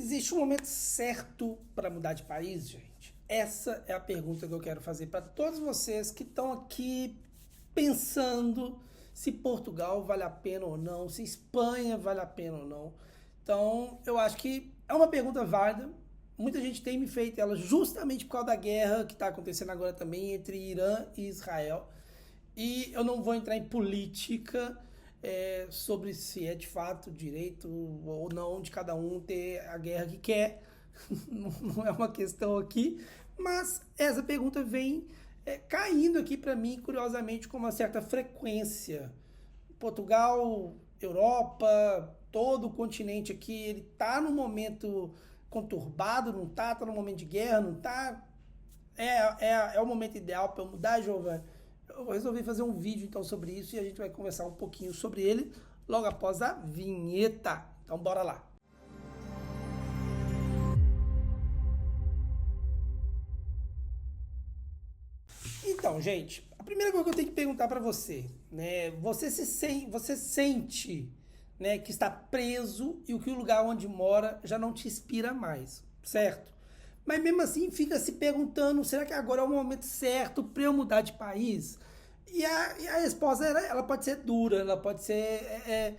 Existe um momento certo para mudar de país, gente? Essa é a pergunta que eu quero fazer para todos vocês que estão aqui pensando se Portugal vale a pena ou não, se Espanha vale a pena ou não. Então, eu acho que é uma pergunta válida. Muita gente tem me feito ela justamente por causa da guerra que está acontecendo agora também entre Irã e Israel. E eu não vou entrar em política sobre se é de fato direito ou não de cada um ter a guerra que quer. Não é uma questão aqui, mas essa pergunta vem caindo aqui para mim, curiosamente, com uma certa frequência. Portugal, Europa, todo o continente aqui, ele tá num momento conturbado, não tá? Tá num momento de guerra, não tá? É o momento ideal para eu mudar, Giovanni. Eu resolvi fazer um vídeo então sobre isso e a gente vai conversar um pouquinho sobre ele logo após a vinheta. Então bora lá. Então, gente, a primeira coisa que eu tenho que perguntar para você, né? Você sente, né, que está preso e que o lugar onde mora já não te inspira mais, certo? Mas mesmo assim fica se perguntando, será que agora é o momento certo para eu mudar de país? E a resposta ela pode ser dura, ela pode ser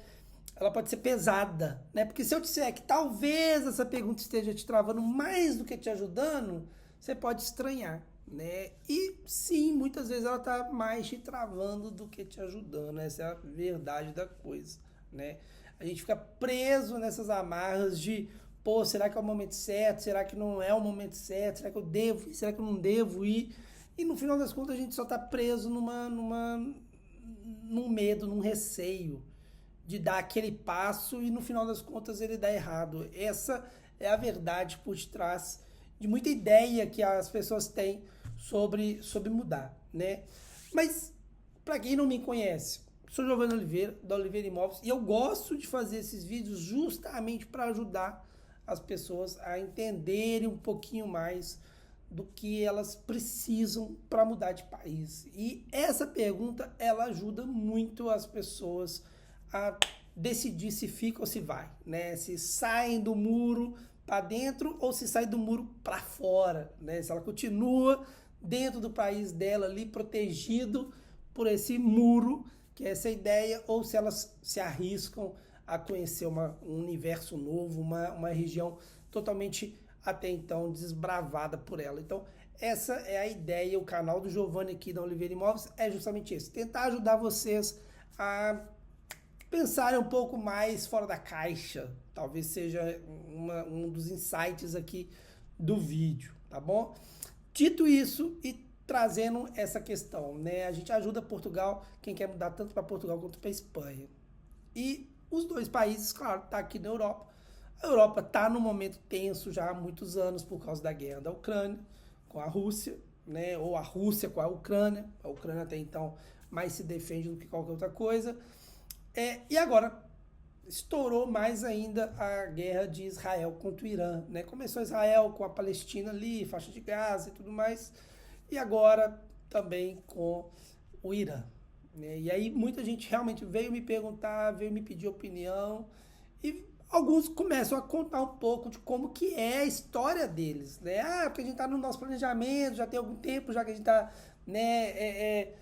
pesada, né? Porque se eu disser que talvez essa pergunta esteja te travando mais do que te ajudando, você pode estranhar, né? E sim, muitas vezes ela está mais te travando do que te ajudando, essa é a verdade da coisa, né? A gente fica preso nessas amarras de, pô, será que é o momento certo? Será que não é o momento certo? Será que eu devo ir? Será que eu não devo ir? E no final das contas a gente só está preso num medo, num receio de dar aquele passo e no final das contas ele dá errado. Essa é a verdade por trás de muita ideia que as pessoas têm sobre mudar, né? Mas para quem não me conhece, sou Giovanni Oliveira, da Oliveira Imóveis, e eu gosto de fazer esses vídeos justamente para ajudar as pessoas a entenderem um pouquinho mais do que elas precisam para mudar de país. E essa pergunta, ela ajuda muito as pessoas a decidir se fica ou se vai, né? Se saem do muro para dentro ou se sai do muro para fora, né? Se ela continua dentro do país dela ali protegido por esse muro, que é essa ideia, ou se elas se arriscam a conhecer um universo novo, uma região totalmente até então desbravada por ela. Então, essa é a ideia, o canal do Giovanni aqui da Oliveira Imóveis é justamente isso, tentar ajudar vocês a pensarem um pouco mais fora da caixa, talvez seja um dos insights aqui do vídeo, tá bom? Dito isso e trazendo essa questão, né? A gente ajuda Portugal, quem quer mudar tanto para Portugal quanto para Espanha. E os dois países, claro, tá aqui na Europa. A Europa está num momento tenso já há muitos anos por causa da guerra da Ucrânia com a Rússia, né? Ou a Rússia com a Ucrânia. A Ucrânia até então mais se defende do que qualquer outra coisa. E agora estourou mais ainda a guerra de Israel contra o Irã, né? Começou Israel com a Palestina ali, faixa de Gaza e tudo mais, e agora também com o Irã, né? E aí muita gente realmente veio me perguntar, veio me pedir opinião, e alguns começam a contar um pouco de como que é a história deles, né? Ah, porque a gente está no nosso planejamento, já tem algum tempo, já que a gente está, né,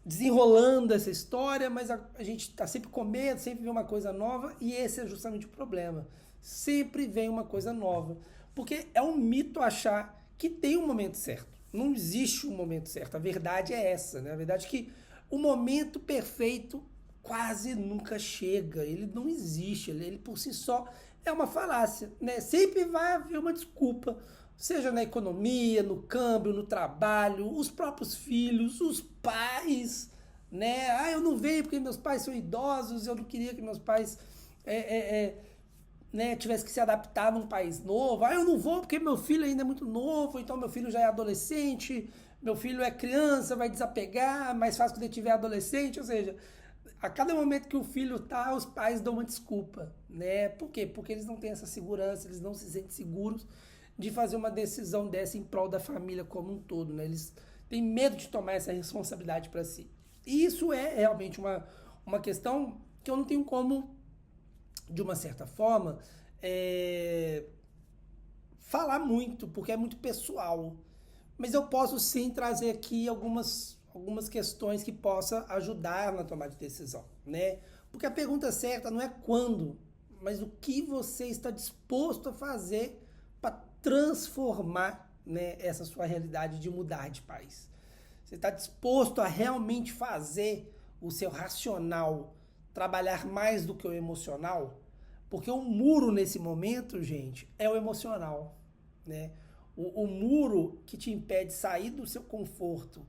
desenrolando essa história, mas a gente está sempre com medo, sempre vê uma coisa nova, e esse é justamente o problema. Sempre vem uma coisa nova. Porque é um mito achar que tem um momento certo. Não existe um momento certo. A verdade é essa, né? A verdade é que o momento perfeito quase nunca chega. Ele não existe. Ele por si só é uma falácia, né? Sempre vai haver uma desculpa. Seja na economia, no câmbio, no trabalho, os próprios filhos, os pais, né? Ah, eu não venho porque meus pais são idosos, eu não queria que meus pais né, tivessem que se adaptar num país novo. Ah, eu não vou porque meu filho ainda é muito novo, então meu filho já é adolescente, meu filho é criança, vai desapegar, mais fácil quando ele tiver adolescente, ou seja, a cada momento que o filho tá, os pais dão uma desculpa, né? Por quê? Porque eles não têm essa segurança, eles não se sentem seguros de fazer uma decisão dessa em prol da família como um todo, né? Eles têm medo de tomar essa responsabilidade para si. E isso é realmente uma questão que eu não tenho como, de uma certa forma, falar muito, porque é muito pessoal. Mas eu posso sim trazer aqui algumas questões que possa ajudar na tomada de decisão, né? Porque a pergunta certa não é quando, mas o que você está disposto a fazer para transformar, né, essa sua realidade de mudar de país. Você está disposto a realmente fazer o seu racional trabalhar mais do que o emocional? Porque o muro nesse momento, gente, é o emocional, né? O muro que te impede de sair do seu conforto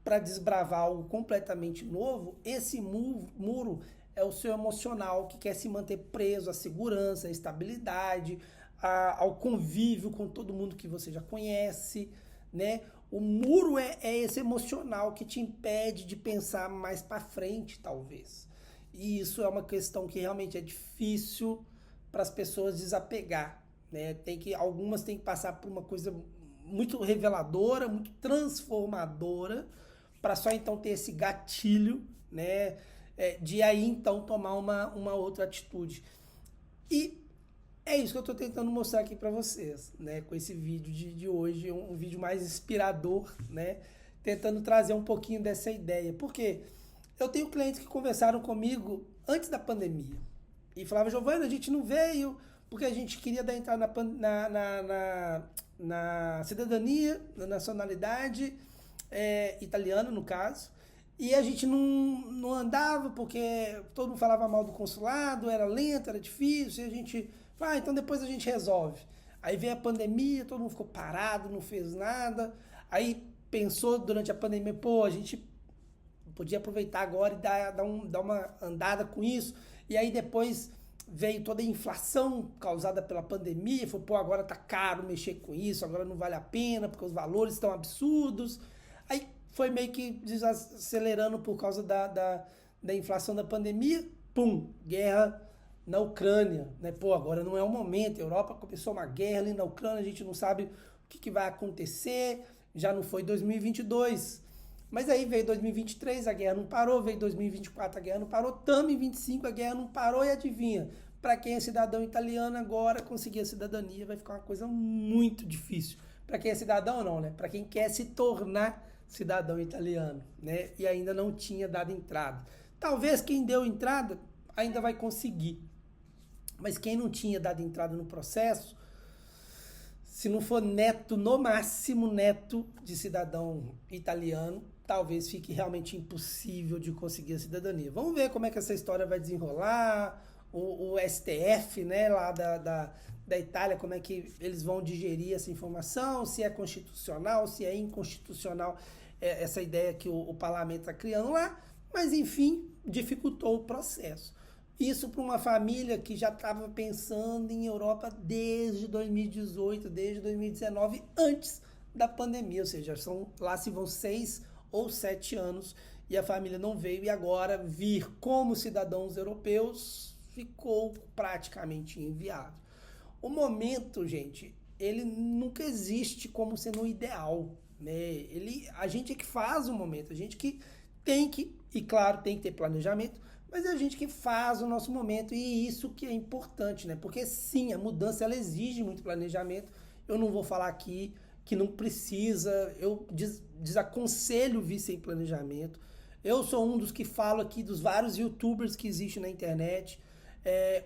para desbravar algo completamente novo, esse muro é o seu emocional que quer se manter preso à segurança, à estabilidade, ao convívio com todo mundo que você já conhece, né? O muro é esse emocional que te impede de pensar mais para frente, talvez. E isso é uma questão que realmente é difícil para as pessoas desapegar, né? Algumas têm que passar por uma coisa muito reveladora, muito transformadora, para só então ter esse gatilho, né? De aí então tomar uma outra atitude. E é isso que eu estou tentando mostrar aqui para vocês, né? Com esse vídeo de hoje, um vídeo mais inspirador, né? Tentando trazer um pouquinho dessa ideia. Porque eu tenho clientes que conversaram comigo antes da pandemia e falavam: Giovana, a gente não veio porque a gente queria dar entrada na cidadania, na nacionalidade italiana, no caso, e a gente não andava porque todo mundo falava mal do consulado, era lento, era difícil, e a gente... então depois a gente resolve. Aí veio a pandemia, todo mundo ficou parado, não fez nada. Aí pensou durante a pandemia, a gente podia aproveitar agora e dar uma andada com isso. E aí depois veio toda a inflação causada pela pandemia, falou, agora tá caro mexer com isso, agora não vale a pena, porque os valores estão absurdos. Aí foi meio que desacelerando por causa da inflação da pandemia, guerra na Ucrânia, né? Agora não é o momento, a Europa começou uma guerra ali na Ucrânia, a gente não sabe o que vai acontecer, já não foi 2022, mas aí veio 2023, a guerra não parou, veio 2024, a guerra não parou, estamos em 25, a guerra não parou, e adivinha, para quem é cidadão italiano agora, conseguir a cidadania vai ficar uma coisa muito difícil, para quem é cidadão não, né? Para quem quer se tornar cidadão italiano, né? E ainda não tinha dado entrada. Talvez quem deu entrada ainda vai conseguir, mas quem não tinha dado entrada no processo, se não for neto, no máximo neto de cidadão italiano, talvez fique realmente impossível de conseguir a cidadania. Vamos ver como é que essa história vai desenrolar, o STF, né, lá da Itália, como é que eles vão digerir essa informação, se é constitucional, se é inconstitucional essa ideia que o parlamento está criando lá, mas enfim, dificultou o processo. Isso para uma família que já estava pensando em Europa desde 2018, desde 2019, antes da pandemia, ou seja, lá se vão 6 ou 7 anos e a família não veio, e agora vir como cidadãos europeus ficou praticamente inviável. O momento, gente, ele nunca existe como sendo o ideal, né? A gente é que faz o momento, a gente que tem que, e claro, tem que ter planejamento, mas é a gente que faz o nosso momento, e isso que é importante, né? Porque sim, a mudança ela exige muito planejamento. Eu não vou falar aqui que não precisa, eu desaconselho vir sem planejamento. Eu sou um dos que falo aqui dos vários youtubers que existem na internet,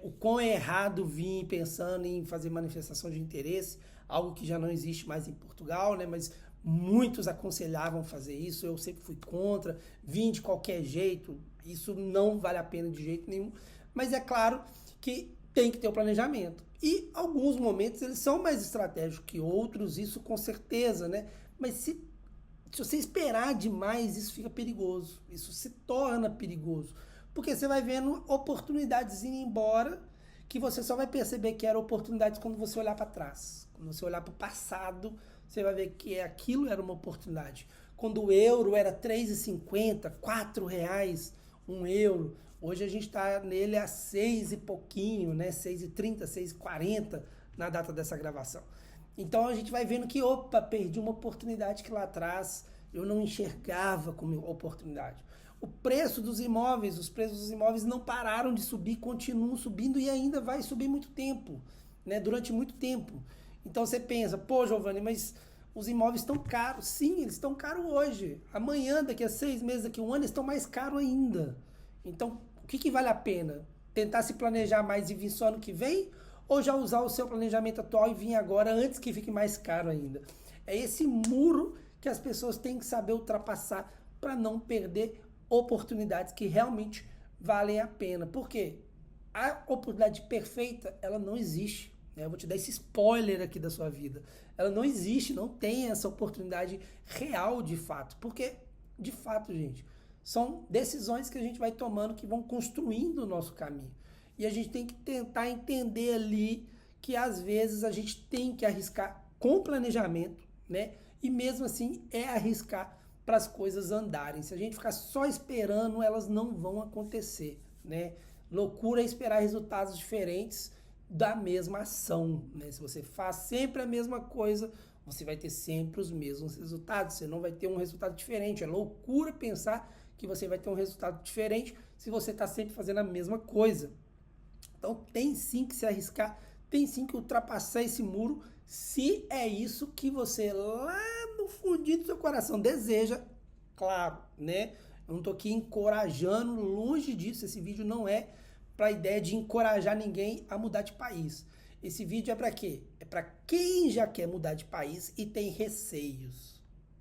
o quão é errado vir pensando em fazer manifestação de interesse, algo que já não existe mais em Portugal, né? Mas muitos aconselhavam fazer isso, eu sempre fui contra, vim de qualquer jeito, isso não vale a pena de jeito nenhum, mas é claro que tem que ter o planejamento. E alguns momentos eles são mais estratégicos que outros, isso com certeza, né? Mas se você esperar demais, isso fica perigoso, isso se torna perigoso, porque você vai vendo oportunidades indo embora, que você só vai perceber que eram oportunidades quando você olhar para trás, quando você olhar para o passado, você vai ver que aquilo era uma oportunidade. Quando o euro era R$3,50, R$4, um euro, hoje a gente está nele a 6 e pouquinho, né? 6,30, 6,40 na data dessa gravação. Então a gente vai vendo que, perdi uma oportunidade que lá atrás eu não enxergava como oportunidade. O preço dos imóveis, os preços dos imóveis não pararam de subir, continuam subindo e ainda vai subir muito tempo, né? Durante muito tempo. Então você pensa, pô, Giovanni, mas os imóveis estão caros. Sim, eles estão caros hoje. Amanhã, daqui a 6 meses, daqui a um ano, eles estão mais caros ainda. Então, o que vale a pena? Tentar se planejar mais e vir só ano que vem? Ou já usar o seu planejamento atual e vir agora antes que fique mais caro ainda? É esse muro que as pessoas têm que saber ultrapassar para não perder oportunidades que realmente valem a pena. Por quê? A oportunidade perfeita, ela não existe. Eu vou te dar esse spoiler aqui da sua vida. Ela não existe, não tem essa oportunidade real de fato. Porque, de fato, gente, são decisões que a gente vai tomando que vão construindo o nosso caminho. E a gente tem que tentar entender ali que às vezes a gente tem que arriscar com planejamento, né? E mesmo assim é arriscar para as coisas andarem. Se a gente ficar só esperando, elas não vão acontecer, né? Loucura é esperar resultados diferentes da mesma ação, né? Se você faz sempre a mesma coisa, você vai ter sempre os mesmos resultados, você não vai ter um resultado diferente. É loucura pensar que você vai ter um resultado diferente se você está sempre fazendo a mesma coisa. Então tem sim que se arriscar, tem sim que ultrapassar esse muro, se é isso que você lá no fundinho do seu coração deseja, claro, né? Eu não estou aqui encorajando, longe disso, esse vídeo não é para a ideia de encorajar ninguém a mudar de país. Esse vídeo é para quê? É para quem já quer mudar de país e tem receios.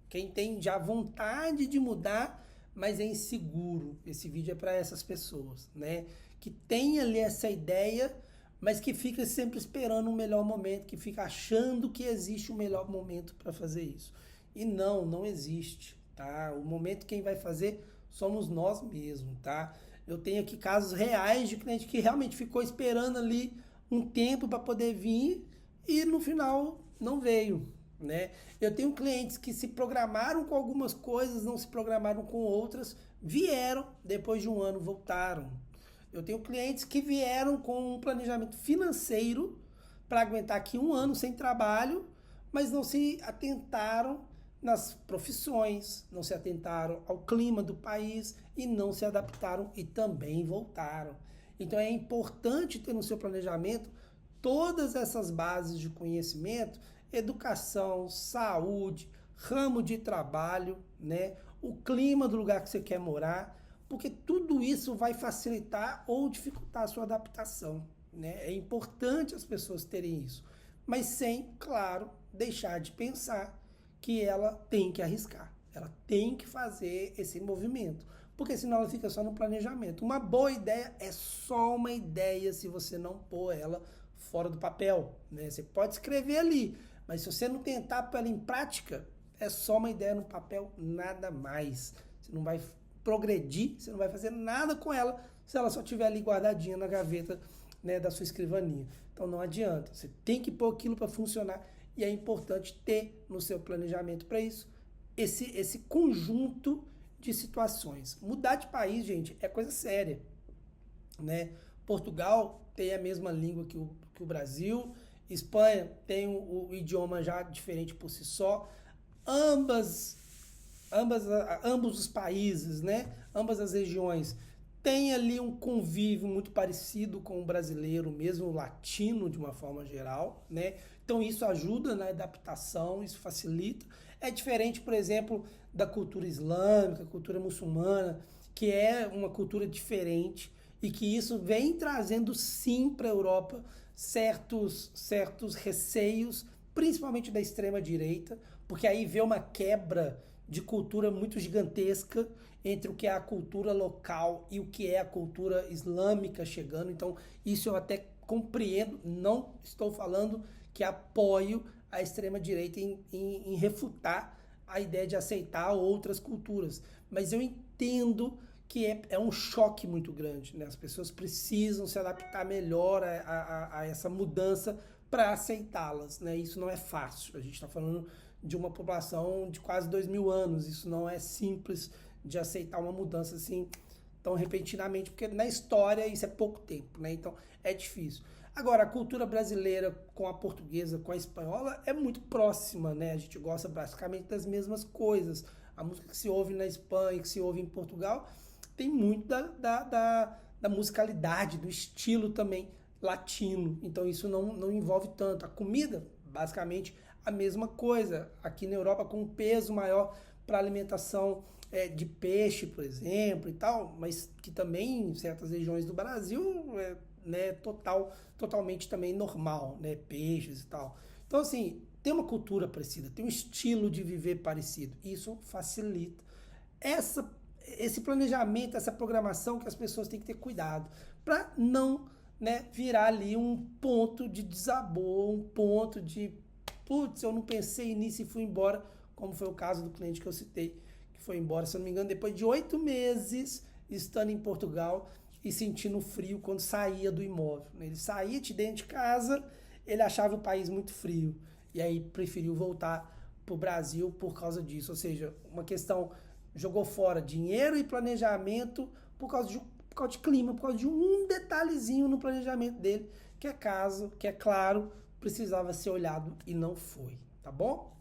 Quem tem já vontade de mudar, mas é inseguro. Esse vídeo é para essas pessoas, né? Que tem ali essa ideia, mas que fica sempre esperando um melhor momento, que fica achando que existe um melhor momento para fazer isso. E não existe, tá? O momento quem vai fazer somos nós mesmos, tá? Eu tenho aqui casos reais de cliente que realmente ficou esperando ali um tempo para poder vir e no final não veio, né? Eu tenho clientes que se programaram com algumas coisas, não se programaram com outras, vieram, depois de um ano voltaram. Eu tenho clientes que vieram com um planejamento financeiro para aguentar aqui um ano sem trabalho, mas não se atentaram nas profissões, não se atentaram ao clima do país e não se adaptaram e também voltaram. Então é importante ter no seu planejamento todas essas bases de conhecimento, educação, saúde, ramo de trabalho, né? O clima do lugar que você quer morar, porque tudo isso vai facilitar ou dificultar a sua adaptação, né? É importante as pessoas terem isso, mas sem, claro, deixar de pensar que ela tem que arriscar, ela tem que fazer esse movimento, porque senão ela fica só no planejamento. Uma boa ideia é só uma ideia se você não pôr ela fora do papel, né? Você pode escrever ali, mas se você não tentar pôr ela em prática, é só uma ideia no papel, nada mais. Você não vai progredir, você não vai fazer nada com ela se ela só estiver ali guardadinha na gaveta, né, da sua escrivaninha. Então não adianta, você tem que pôr aquilo para funcionar e é importante ter no seu planejamento para isso esse conjunto de situações. Mudar de país, gente, é coisa séria, né? Portugal tem a mesma língua que o Brasil, Espanha tem o idioma já diferente por si só, ambos os países, né? Ambas as regiões têm ali um convívio muito parecido com o brasileiro, mesmo o latino de uma forma geral, né? Então isso ajuda na adaptação, isso facilita. É diferente, por exemplo, da cultura islâmica, cultura muçulmana, que é uma cultura diferente e que isso vem trazendo sim para a Europa certos receios, principalmente da extrema direita, porque aí vê uma quebra de cultura muito gigantesca entre o que é a cultura local e o que é a cultura islâmica chegando. Então isso eu até compreendo, não estou falando que apoio a extrema-direita em refutar a ideia de aceitar outras culturas. Mas eu entendo que é um choque muito grande, né? As pessoas precisam se adaptar melhor a essa mudança para aceitá-las, né? Isso não é fácil. A gente está falando de uma população de quase 2.000 anos. Isso não é simples de aceitar uma mudança assim tão repentinamente, porque na história isso é pouco tempo, né? Então é difícil. Agora, a cultura brasileira com a portuguesa, com a espanhola, é muito próxima, né? A gente gosta basicamente das mesmas coisas. A música que se ouve na Espanha, que se ouve em Portugal, tem muito da musicalidade, do estilo também latino. Então isso não envolve tanto. A comida, basicamente a mesma coisa. Aqui na Europa com um peso maior para alimentação de peixe, por exemplo, e tal, mas que também em certas regiões do Brasil né, totalmente também normal, né, peixes e tal. Então, assim, tem uma cultura parecida, tem um estilo de viver parecido. Isso facilita esse planejamento, essa programação que as pessoas têm que ter cuidado para não, né, virar ali um ponto de desabor, um ponto de, putz, eu não pensei nisso e fui embora, como foi o caso do cliente que eu citei, que foi embora, se eu não me engano, depois de 8 meses estando em Portugal e sentindo frio quando saía do imóvel. Ele saía de dentro de casa, ele achava o país muito frio e aí preferiu voltar para o Brasil por causa disso. Ou seja, uma questão, jogou fora dinheiro e planejamento por causa de clima, por causa de um detalhezinho no planejamento dele, que é claro, precisava ser olhado e não foi, tá bom?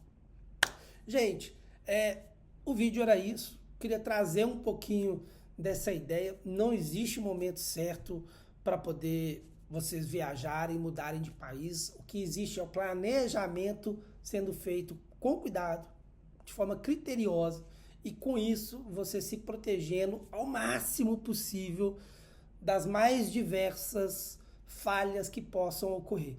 Gente, o vídeo era isso, queria trazer um pouquinho dessa ideia. Não existe momento certo para poder vocês viajarem, mudarem de país. O que existe é o planejamento sendo feito com cuidado, de forma criteriosa, e com isso você se protegendo ao máximo possível das mais diversas falhas que possam ocorrer.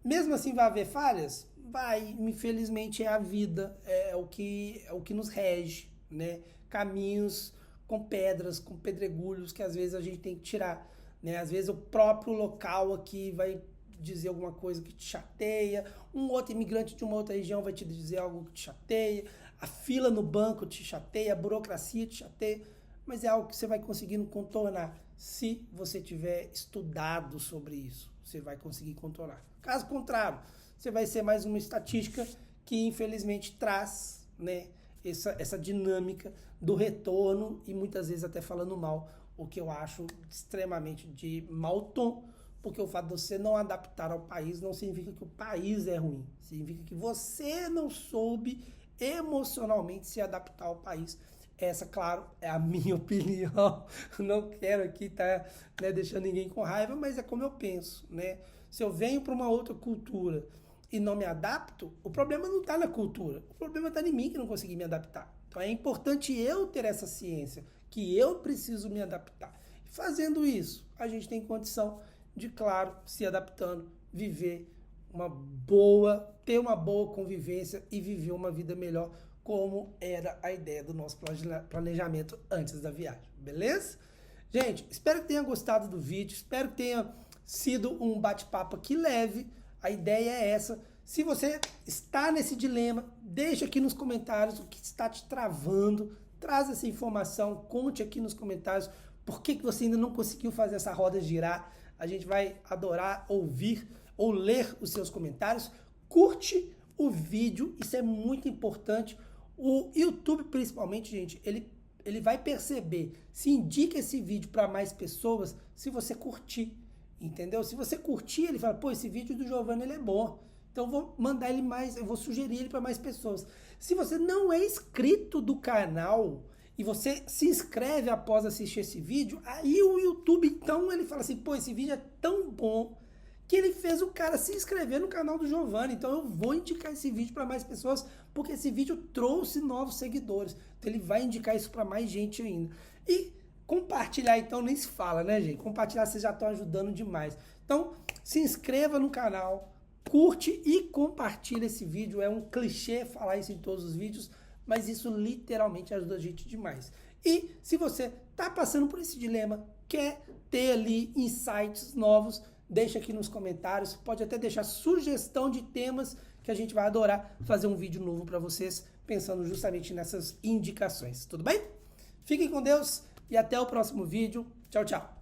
Mesmo assim vai haver falhas? Vai, infelizmente é a vida, é o que nos rege, né? Caminhos com pedras, com pedregulhos que às vezes a gente tem que tirar, né? Às vezes o próprio local aqui vai dizer alguma coisa que te chateia, um outro imigrante de uma outra região vai te dizer algo que te chateia, a fila no banco te chateia, a burocracia te chateia, mas é algo que você vai conseguindo contornar. Se você tiver estudado sobre isso, você vai conseguir contornar. Caso contrário, você vai ser mais uma estatística que infelizmente traz, né, essa dinâmica do retorno e muitas vezes até falando mal, o que eu acho extremamente de mau tom, porque o fato de você não adaptar ao país não significa que o país é ruim, significa que você não soube emocionalmente se adaptar ao país. Essa, claro, é a minha opinião, não quero aqui estar, né, deixando ninguém com raiva, mas é como eu penso, né? Se eu venho para uma outra cultura e não me adapto, o problema não está na cultura, o problema está em mim que não consegui me adaptar. Então é importante eu ter essa ciência, que eu preciso me adaptar. Fazendo isso, a gente tem condição de, claro, se adaptando, viver ter uma boa convivência e viver uma vida melhor, como era a ideia do nosso planejamento antes da viagem, beleza? Gente, espero que tenha gostado do vídeo, espero que tenha sido um bate-papo aqui leve, a ideia é essa. Se você está nesse dilema, deixa aqui nos comentários o que está te travando, traz essa informação, conte aqui nos comentários por que você ainda não conseguiu fazer essa roda girar. A gente vai adorar ouvir ou ler os seus comentários. Curte o vídeo, isso é muito importante. O YouTube, principalmente, gente, ele vai perceber se indica esse vídeo para mais pessoas se você curtir, entendeu? Se você curtir, ele fala, pô, esse vídeo do Giovanni ele é bom, então eu vou mandar ele mais, eu vou sugerir ele para mais pessoas. Se você não é inscrito do canal e você se inscreve após assistir esse vídeo, aí o YouTube, então, ele fala assim, pô, esse vídeo é tão bom que ele fez o cara se inscrever no canal do Giovanni, então eu vou indicar esse vídeo para mais pessoas, porque esse vídeo trouxe novos seguidores, então ele vai indicar isso para mais gente ainda. E compartilhar, então, nem se fala, né, gente? Compartilhar, vocês já estão ajudando demais. Então, se inscreva no canal, curte e compartilha esse vídeo. É um clichê falar isso em todos os vídeos, mas isso literalmente ajuda a gente demais. E se você está passando por esse dilema, quer ter ali insights novos, deixa aqui nos comentários, pode até deixar sugestão de temas que a gente vai adorar fazer um vídeo novo para vocês, pensando justamente nessas indicações, tudo bem? Fiquem com Deus e até o próximo vídeo. Tchau, tchau!